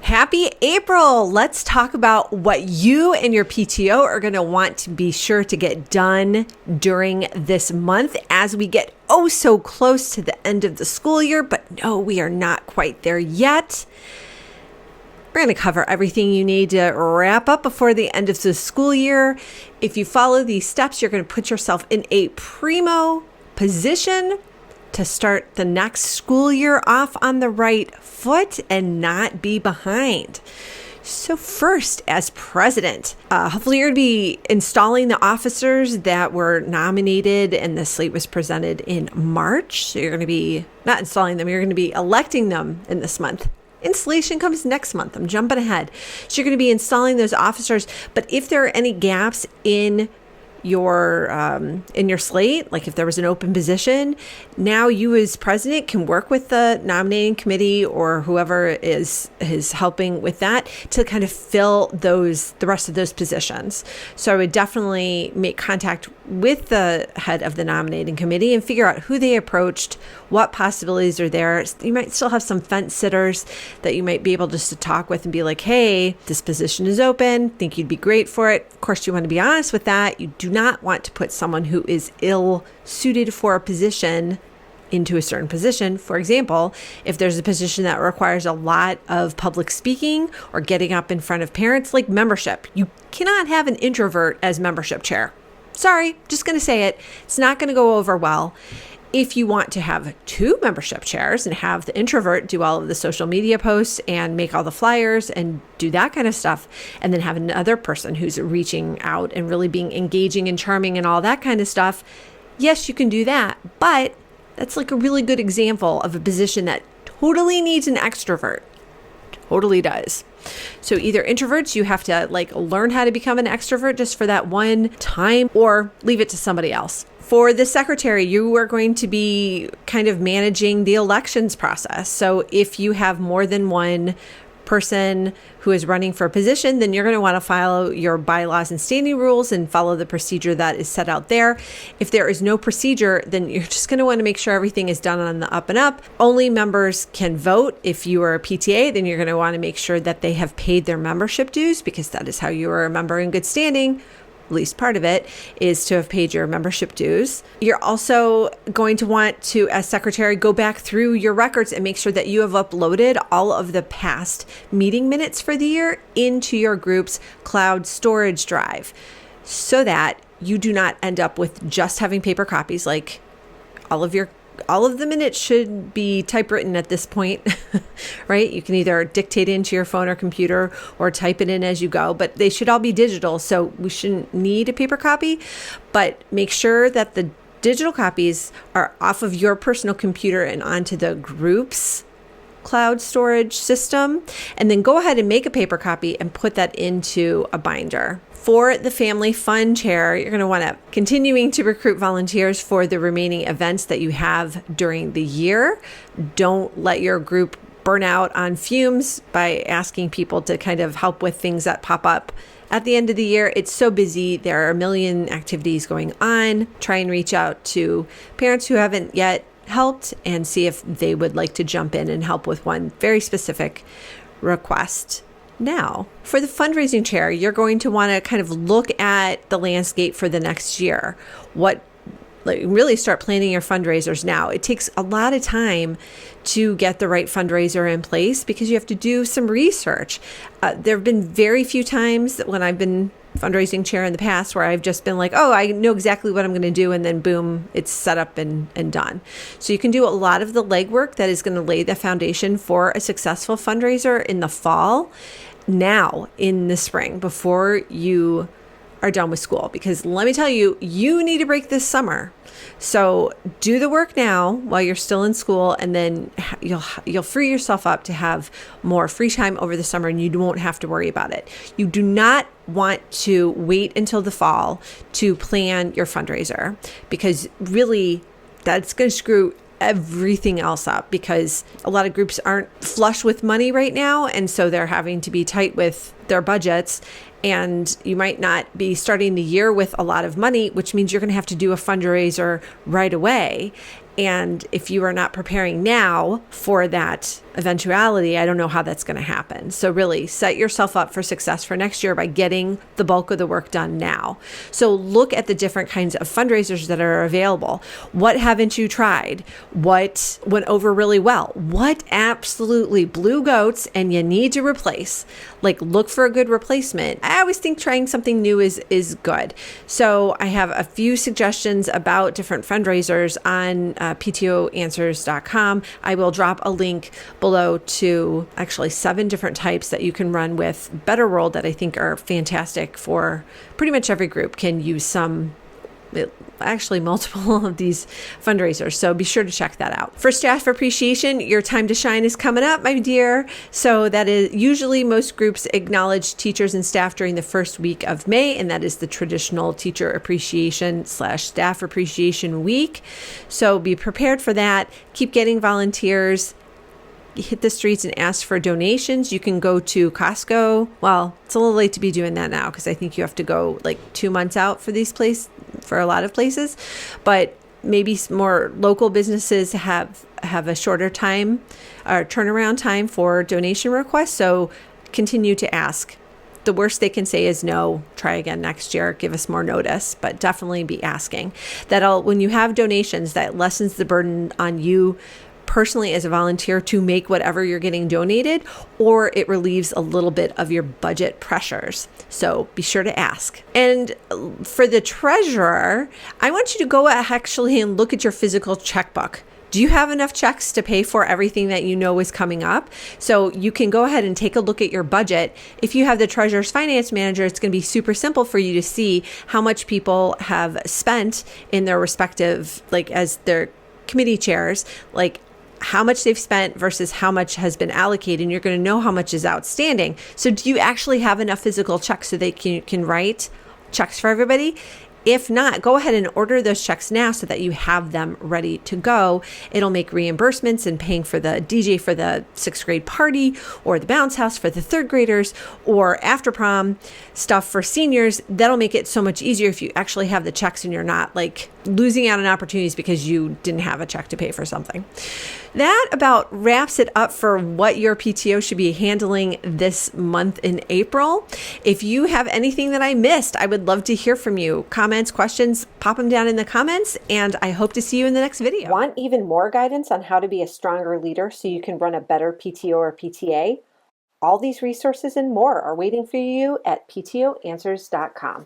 Happy April! Let's talk about what you and your PTO are going to want to be sure to get done during this month as we get so close to the end of the school year, but no, we are not quite there yet. We're going to cover everything you need to wrap up before the end of the school year. If you follow these steps, you're going to put yourself in a primo position to start the next school year off on the right foot and not be behind. So first, as president, hopefully you're going to be installing the officers that were nominated and the slate was presented in March. So you're going to be not installing them, you're going to be electing them in this month. Installation comes next month. I'm jumping ahead. So you're going to be installing those officers. But if there are any gaps in your slate, like if there was an open position, now you as president can work with the nominating committee or whoever is helping with that to kind of fill the rest of those positions. So I would definitely make contact with the head of the nominating committee and figure out who they approached, what possibilities are there. You might still have some fence sitters that you might be able just to talk with and be like, hey, this position is open. Think you'd be great for it. Of course, you want to be honest with that. You do not want to put someone who is ill suited for a position into a certain position. For example, if there's a position that requires a lot of public speaking or getting up in front of parents, like membership, you cannot have an introvert as membership chair. Sorry, just going to say it. It's not going to go over well. If you want to have two membership chairs and have the introvert do all of the social media posts and make all the flyers and do that kind of stuff, and then have another person who's reaching out and really being engaging and charming and all that kind of stuff, yes, you can do that. But that's like a really good example of a position that totally needs an extrovert. Totally does. So either introverts, you have to learn how to become an extrovert just for that one time, or leave it to somebody else. For the secretary, you are going to be kind of managing the elections process. So if you have more than one person who is running for a position, then you're going to want to follow your bylaws and standing rules and follow the procedure that is set out there. If there is no procedure, then you're just going to want to make sure everything is done on the up and up. Only members can vote. If you are a PTA, then you're going to want to make sure that they have paid their membership dues, because that is how you are a member in good standing. At least part of it is to have paid your membership dues. You're also going to want to, as secretary, go back through your records and make sure that you have uploaded all of the past meeting minutes for the year into your group's cloud storage drive, so that you do not end up with just having paper copies. Like all of the minutes should be typewritten at this point, right? You can either dictate into your phone or computer or type it in as you go, but they should all be digital. So we shouldn't need a paper copy, but make sure that the digital copies are off of your personal computer and onto the group's cloud storage system. And then go ahead and make a paper copy and put that into a binder. For the family fun chair, you're going to want to continuing to recruit volunteers for the remaining events that you have during the year. Don't let your group burn out on fumes by asking people to kind of help with things that pop up at the end of the year. It's so busy. There are a million activities going on. Try and reach out to parents who haven't yet helped and see if they would like to jump in and help with one very specific request. Now, for the fundraising chair, you're going to want to kind of look at the landscape for the next year. Really start planning your fundraisers now. It takes a lot of time to get the right fundraiser in place because you have to do some research. There have been very few times that when I've been fundraising chair in the past where I've just been like, oh, I know exactly what I'm going to do, and then boom, it's set up and done. So you can do a lot of the legwork that is going to lay the foundation for a successful fundraiser in the fall, now in the spring, before you are done with school, because let me tell you, you need a break this summer. So do the work now while you're still in school, and then you'll free yourself up to have more free time over the summer, and you won't have to worry about it. You do not want to wait until the fall to plan your fundraiser, because really that's going to screw everything else up, because a lot of groups aren't flush with money right now, and so they're having to be tight with their budgets, and you might not be starting the year with a lot of money, which means you're going to have to do a fundraiser right away. And if you are not preparing now for that eventuality, I don't know how that's going to happen. So really set yourself up for success for next year by getting the bulk of the work done now. So look at the different kinds of fundraisers that are available. What haven't you tried? What went over really well? What absolutely blew goats and you need to replace? Like, look for a good replacement. I always think trying something new is good. So I have a few suggestions about different fundraisers on PTOanswers.com. I will drop a link below to actually 7 different types that you can run with Better World that I think are fantastic for pretty much every group. Can use some, actually multiple of these fundraisers. So be sure to check that out. For staff appreciation, your time to shine is coming up, my dear. So that is usually most groups acknowledge teachers and staff during the first week of May, and that is the traditional teacher appreciation / staff appreciation week. So be prepared for that. Keep getting volunteers. Hit the streets and ask for donations. You can go to Costco. Well, it's a little late to be doing that now because I think you have to go like 2 months out for these places, for a lot of places. But maybe more local businesses have a shorter time or turnaround time for donation requests. So continue to ask. The worst they can say is no, try again next year, give us more notice, but definitely be asking. When you have donations, that lessens the burden on you personally as a volunteer to make whatever you're getting donated, or it relieves a little bit of your budget pressures. So be sure to ask. And for the treasurer, I want you to go actually and look at your physical checkbook. Do you have enough checks to pay for everything that you know is coming up? So you can go ahead and take a look at your budget. If you have the treasurer's finance manager, it's going to be super simple for you to see how much people have spent in their respective, like as their committee chairs, like how much they've spent versus how much has been allocated, and you're going to know how much is outstanding. So do you actually have enough physical checks so they can write checks for everybody? If not, go ahead and order those checks now so that you have them ready to go. It'll make reimbursements and paying for the DJ for the 6th grade party, or the bounce house for the 3rd graders, or after prom stuff for seniors. That'll make it so much easier if you actually have the checks and you're not like losing out on opportunities because you didn't have a check to pay for something. That about wraps it up for what your PTO should be handling this month in April. If you have anything that I missed, I would love to hear from you. Comments, questions, pop them down in the comments, and I hope to see you in the next video. Want even more guidance on how to be a stronger leader so you can run a better PTO or PTA? All these resources and more are waiting for you at PTOanswers.com.